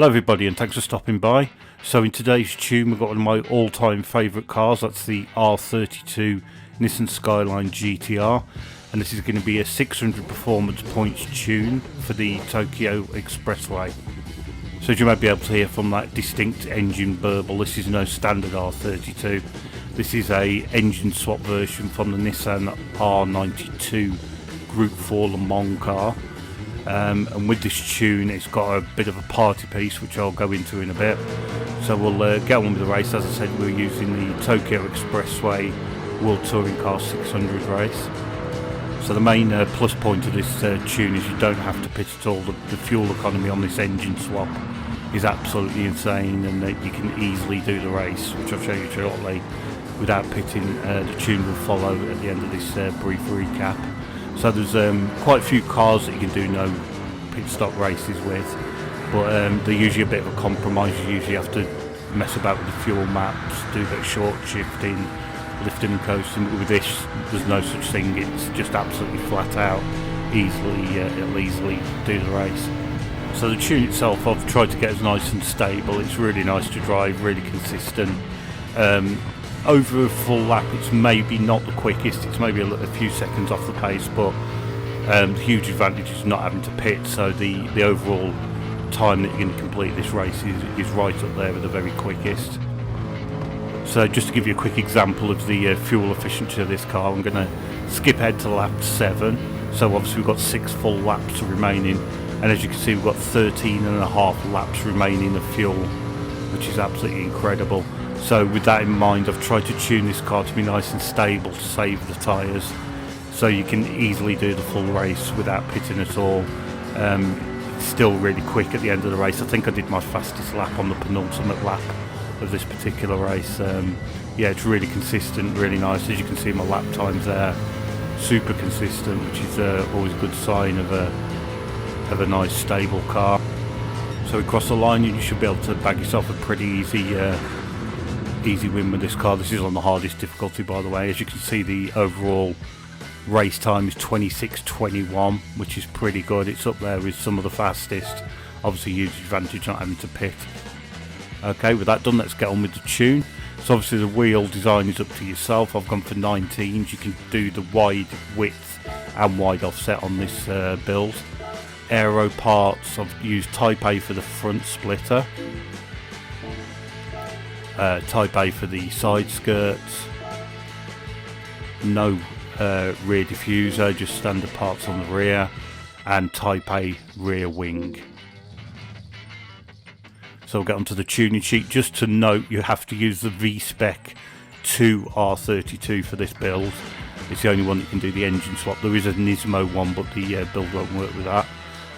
Hello everybody and thanks for stopping by. So in today's tune we've got one of my all-time favourite cars. That's the R32 Nissan Skyline GTR, and this is going to be a 600 performance points tune for the Tokyo Expressway. So as you might be able to hear from that distinct engine burble, this is no standard R32. This is a engine swap version from the Nissan R92 Group 4 Le Mans car. And with this tune it's got a bit of a party piece which I'll go into in a bit. So we'll get on with the race. As I said, we're using the Tokyo Expressway World Touring Car 600 race. So the main plus point of this tune is you don't have to pit at all. The fuel economy on this engine swap is absolutely insane, and that you can easily do the race, which I'll show you shortly, without pitting. The tune will follow at the end of this brief recap. So there's quite a few cars that you can do no pit stop races with, but they're usually a bit of a compromise. You usually have to mess about with the fuel maps, do a bit of short shifting, lifting and coasting. But with this, there's no such thing. It's just absolutely flat out, it'll easily do the race. So the tune itself, I've tried to get as nice and stable. It's really nice to drive, really consistent. Over a full lap it's maybe not the quickest, it's maybe a few seconds off the pace, but the huge advantage is not having to pit, so the overall time that you're going to complete this race is right up there with the very quickest. So just to give you a quick example of the fuel efficiency of this car, I'm going to skip ahead to lap 7. So obviously we've got 6 full laps remaining, and as you can see we've got 13.5 laps remaining of fuel, which is absolutely incredible. So with that in mind, I've tried to tune this car to be nice and stable to save the tyres, so you can easily do the full race without pitting at all. It's still really quick at the end of the race. I think I did my fastest lap on the penultimate lap of this particular race. Yeah, it's really consistent, really nice. As you can see, my lap times there, super consistent, which is always a good sign of a nice stable car. So we cross the line, you should be able to bag yourself a pretty easy win with this car. This is on the hardest difficulty, by the way. As you can see, the overall race time is 26:21, which is pretty good. It's up there with some of the fastest. Obviously huge advantage not having to pit. Okay, with that done, let's get on with the tune. So obviously the wheel design is up to yourself. I've gone for 19s. You can do the wide width and wide offset on this build. Aero parts, I've used Type A for the front splitter, Type A for the side skirts, no rear diffuser, just standard parts on the rear, and Type A rear wing. So we'll get onto the tuning sheet. Just to note, you have to use the V-Spec 2 R32 for this build. It's the only one that can do the engine swap. There is a Nismo one, but the build won't work with that.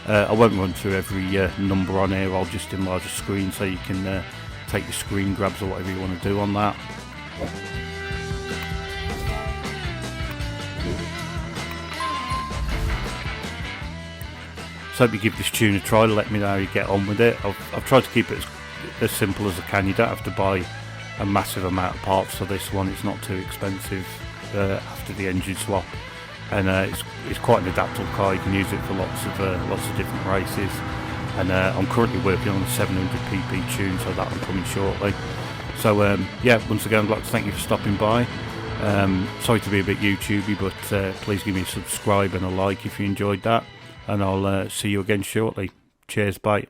I won't run through every number on here. I'll just enlarge the screen so you can take your screen grabs or whatever you want to do on that. So hope you give this tune a try. Let me know how you get on with it. I've tried to keep it as simple as I can. You don't have to buy a massive amount of parts for this one. It's not too expensive after the engine swap, and it's quite an adaptable car. You can use it for lots of different races. And I'm currently working on a 700pp tune, so that'll be coming shortly. So yeah, once again I'd like to thank you for stopping by. Sorry to be a bit YouTubey, but please give me a subscribe and a like if you enjoyed that, and I'll see you again shortly. Cheers, bye.